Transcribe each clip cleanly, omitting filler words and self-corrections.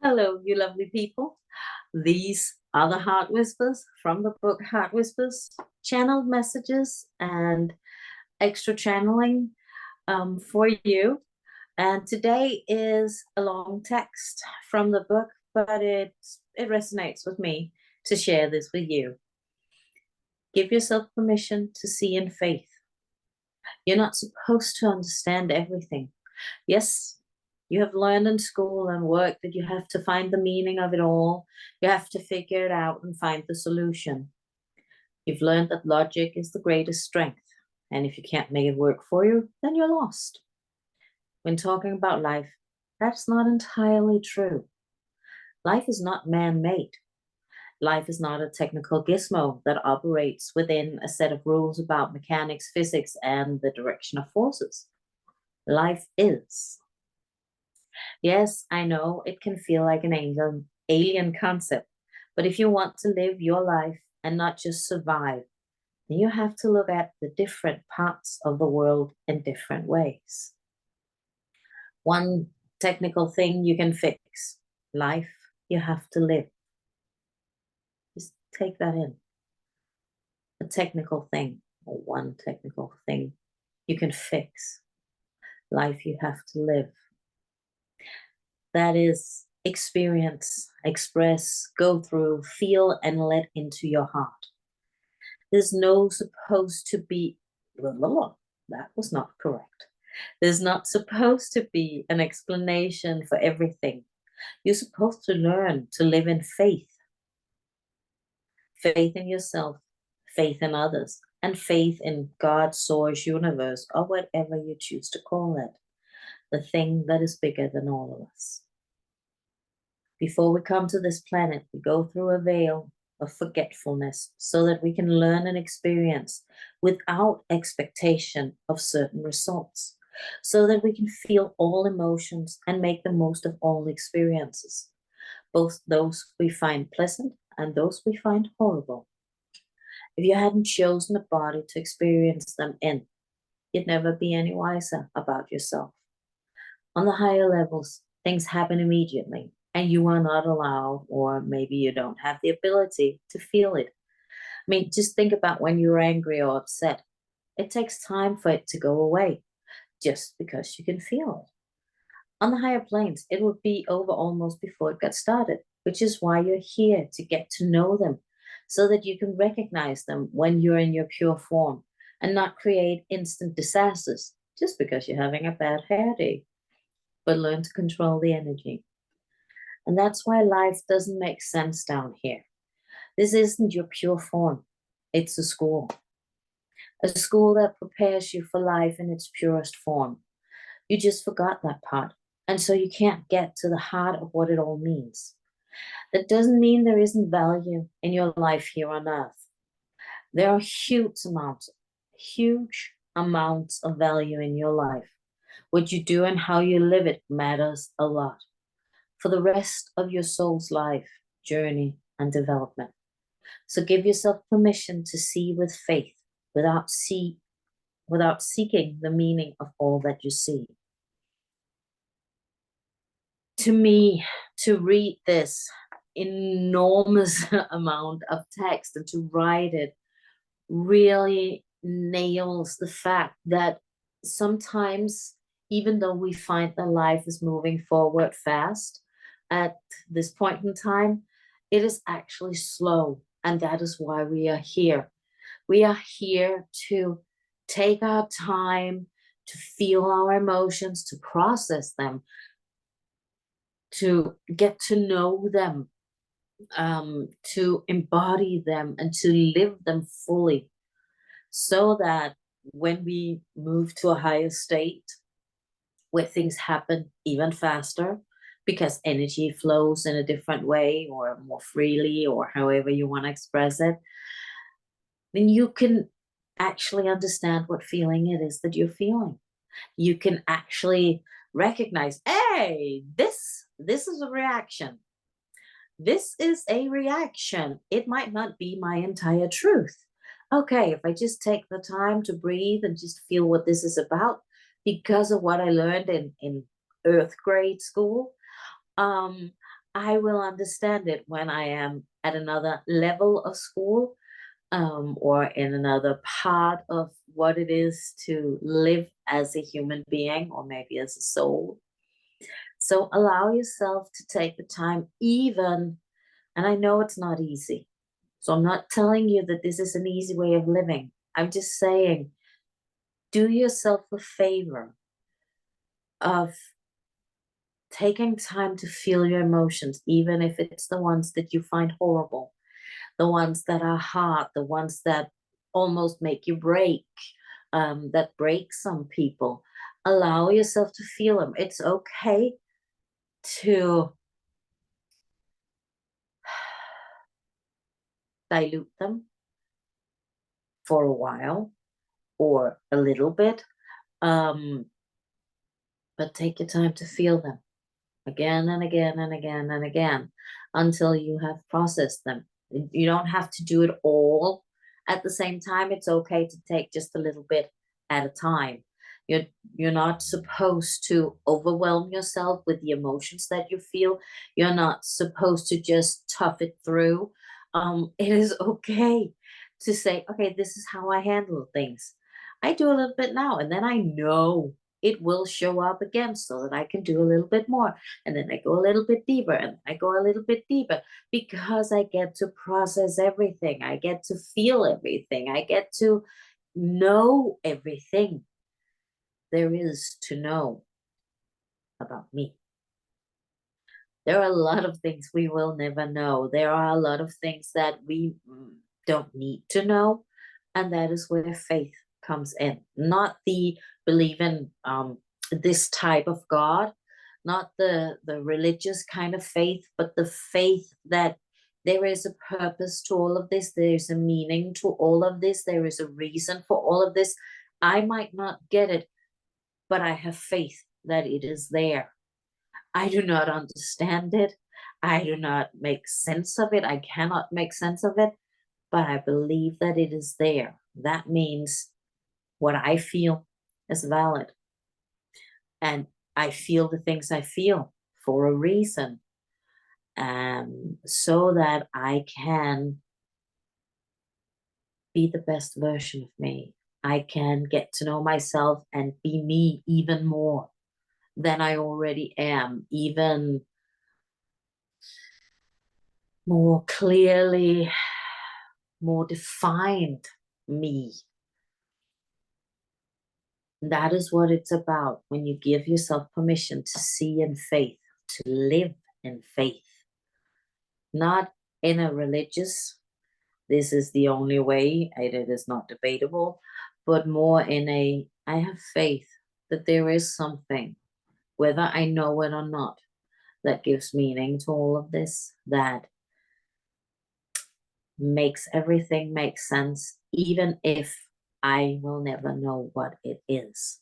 Hello, you lovely people. These are the Heart Whispers from the book Heart Whispers, channeled messages and extra channeling for you. And today is a long text from the book, but it resonates with me to share this with you. Give yourself permission to see in faith. You're not supposed to understand everything. Yes, you have learned in school and work that you have to find the meaning of it all. You have to figure it out and find the solution. You've learned that logic is the greatest strength. And if you can't make it work for you, then you're lost. When talking about life, that's not entirely true. Life is not man-made. Life is not a technical gizmo that operates within a set of rules about mechanics, physics, and the direction of forces. Life is. Yes, I know it can feel like an alien concept, but if you want to live your life and not just survive, then you have to look at the different parts of the world in different ways. One technical thing you can fix: life you have to live. Just take that in. A technical thing, or one technical thing you can fix: life you have to live. That is experience, express, go through, feel, and let into your heart. There's no supposed to be, blah, blah, blah. That was not correct. There's not supposed to be an explanation for everything. You're supposed to learn to live in faith. Faith in yourself, faith in others, and faith in God, source, universe, or whatever you choose to call it. The thing that is bigger than all of us. Before we come to this planet, we go through a veil of forgetfulness so that we can learn and experience without expectation of certain results, so that we can feel all emotions and make the most of all experiences, both those we find pleasant and those we find horrible. If you hadn't chosen a body to experience them in, you'd never be any wiser about yourself. On the higher levels, things happen immediately, and you are not allowed, or maybe you don't have the ability to feel it. I mean, just think about when you're angry or upset. It takes time for it to go away, just because you can feel it. On the higher planes, it would be over almost before it got started, which is why you're here, to get to know them, so that you can recognize them when you're in your pure form and not create instant disasters just because you're having a bad hair day, but learn to control the energy. And that's why life doesn't make sense down here. This isn't your pure form. It's a school that prepares you for life in its purest form. You just forgot that part. And so you can't get to the heart of what it all means. That doesn't mean there isn't value in your life here on earth. There are huge amounts of value in your life. What you do and how you live it matters a lot for the rest of your soul's life, journey, and development. So give yourself permission to see with faith without seeking the meaning of all that you see. To me, to read this enormous amount of text and to write it really nails the fact that sometimes, even though we find that life is moving forward fast at this point in time, it is actually slow. And that is why we are here. We are here to take our time, to feel our emotions, to process them, to get to know them, to embody them, and to live them fully, so that when we move to a higher state where things happen even faster because energy flows in a different way or more freely or however you want to express it, then you can actually understand what feeling it is that you're feeling. You can actually recognize, hey, this is a reaction. This is a reaction. It might not be my entire truth. Okay, if I just take the time to breathe and just feel what this is about, because of what I learned in earth grade school, I will understand it when I am at another level of school, or in another part of what it is to live as a human being or maybe as a soul. So allow yourself to take the time, even, and I know it's not easy. So I'm not telling you that this is an easy way of living. I'm just saying, do yourself a favor of taking time to feel your emotions, even if it's the ones that you find horrible, the ones that are hard, the ones that almost make you break, that break some people. Allow yourself to feel them. It's okay to dilute them for a while or a little bit, um, but take your time to feel them again and again and again and again until you have processed them. You don't have to do it all at the same time. It's okay to take just a little bit at a time. You're you're not supposed to overwhelm yourself with the emotions that you feel. You're not supposed to just tough it through. It is okay to say, okay, this is how I handle things. I do a little bit now, and then I know it will show up again so that I can do a little bit more. And then I go a little bit deeper and I go a little bit deeper because I get to process everything. I get to feel everything. I get to know everything there is to know about me. There are a lot of things we will never know. There are a lot of things that we don't need to know. And that is where faith comes in. Not the believe in this type of God, not the religious kind of faith, but the faith that there is a purpose to all of this. There's a meaning to all of this. There is a reason for all of this. I might not get it, but I have faith that it is there. I do not understand it. I do not make sense of it. I cannot make sense of it, but I believe that it is there. That means what I feel is valid. And I feel the things I feel for a reason, so that I can be the best version of me. I can get to know myself and be me even more than I already am, even more clearly, more defined me. That is what it's about when you give yourself permission to see in faith, to live in faith, not in a religious, this is the only way, it is not debatable, but more in a, I have faith that there is something, whether I know it or not, that gives meaning to all of this, that makes everything make sense, even if I will never know what it is.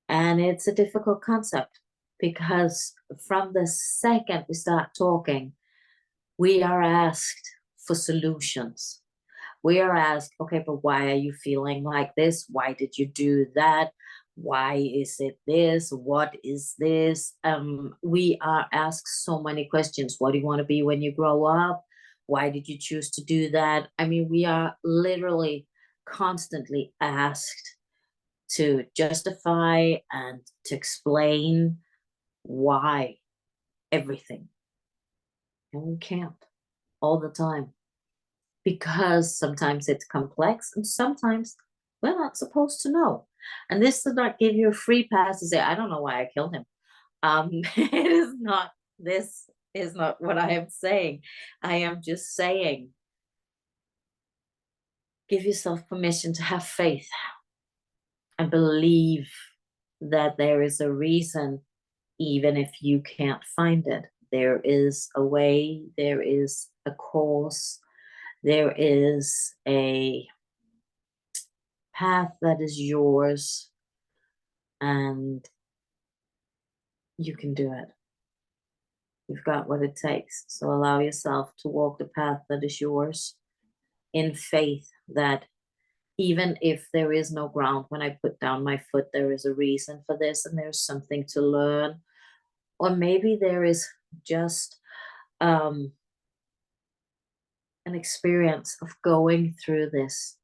And it's a difficult concept because from the second we start talking, we are asked for solutions. We are asked, okay, but why are you feeling like this? Why did you do that? Why is it this? What is this? We are asked so many questions. What do you want to be when you grow up? Why did you choose to do that? I mean, we are literally constantly asked to justify and to explain why everything. And we can't all the time because sometimes it's complex and sometimes we're not supposed to know. And this does not give you a free pass to say, I don't know why I killed him. It is not, this is not what I am saying. I am just saying, give yourself permission to have faith and believe that there is a reason, even if you can't find it. There is a way, there is a course, there is a path that is yours, and you can do it. You've got what it takes. So allow yourself to walk the path that is yours in faith that even if there is no ground when I put down my foot, there is a reason for this and there's something to learn. Or maybe there is just um, an experience of going through this.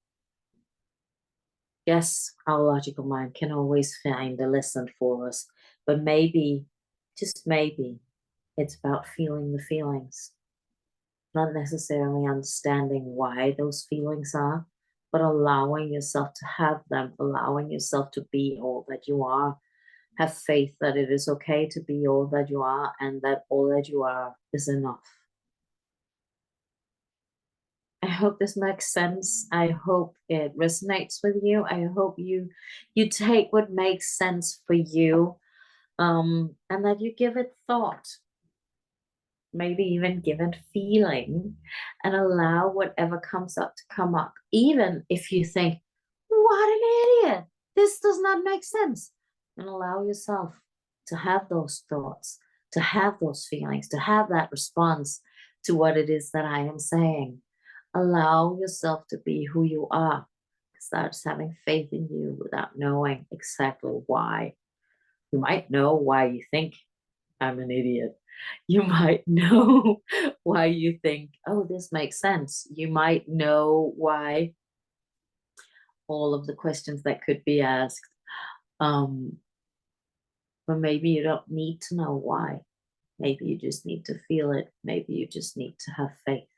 Yes, our logical mind can always find a lesson for us, but maybe, just maybe, it's about feeling the feelings, not necessarily understanding why those feelings are, but allowing yourself to have them, allowing yourself to be all that you are. Have faith that it is okay to be all that you are and that all that you are is enough. I hope this makes sense. I hope it resonates with you. I hope you take what makes sense for you, and that you give it thought, maybe even give it feeling, and allow whatever comes up to come up. Even if you think, what an idiot, this does not make sense, and allow yourself to have those thoughts, to have those feelings, to have that response to what it is that I am saying. Allow yourself to be who you are. Start having faith in you without knowing exactly why. You might know why you think I'm an idiot. You might know why you think, oh, this makes sense. You might know why all of the questions that could be asked. Um, but maybe you don't need to know why. Maybe you just need to feel it. Maybe you just need to have faith.